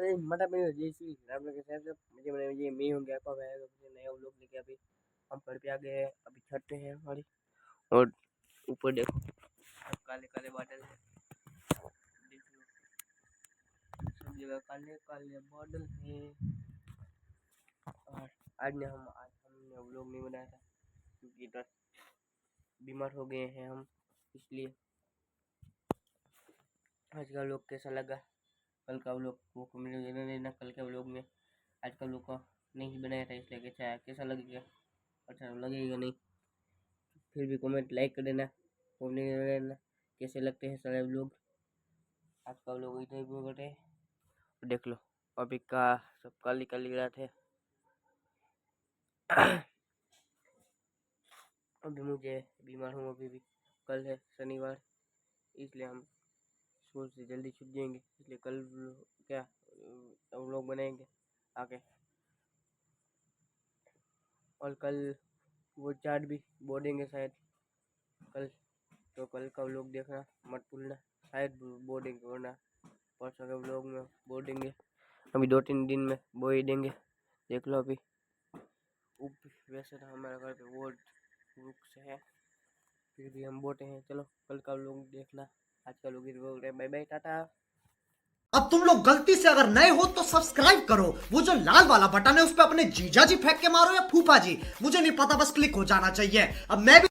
अरे मटा मेरे जैसी राम लोग के साथ मुझे मैंने ये मैं हूँ आपका भाई नया व्लॉग लेके अभी हम घर पे आ गए हैं। अभी छत पे हैं हमारी और ऊपर देखो सब काले काले बादल है। देख लो सब जगह काले काले बादल हैं। और आज हमने व्लॉग नहीं बनाया था क्योंकि इधर बीमार हो गए हैं हम, इसलिए। आज का व्लॉग कैसा लगा? कल का व्लॉग वो कमेंट में देना। कल के व्लॉग में आज का व्लॉग का नहीं बनाया था, इसलिए कैसा लगेगा? अच्छा लगेगा नहीं फिर भी कमेंट लाइक कर देना, कमेंट कर देना कैसे लगते हैं सारे व्लॉग। आज का व्लॉग इधर भी बटे देख लो। अभी का सब काली काली रात है। अभी मुझे बीमार हूँ, अभी भी कल है शनिवार, इसलिए हम स्कूल से जल्दी छूट जाएंगे, इसलिए कल क्या व्लॉग बनाएंगे आगे। और कल वो चार्ट भी बोर्डेंगे शायद कल, तो कल का व्लॉग देखना मत भूलना। शायद बोर्डेंगे वरना परसों के व्लॉग में बोर्डेंगे। अभी 2-3 दिन में बो ही देंगे, देख लो। अभी वैसे तो हमारे घर पे वो वृक्ष है, फिर भी हम बोटे हैं। चलो कल का व्लॉग देखना। आज का व्लॉग बाय बाय टाटा। अब तुम लोग गलती से अगर नए हो तो सब्सक्राइब करो, वो जो लाल वाला बटन है उस पर अपने जीजा जी फेंक के मारो या फूफा जी, मुझे नहीं पता, बस क्लिक हो जाना चाहिए। अब मैं भी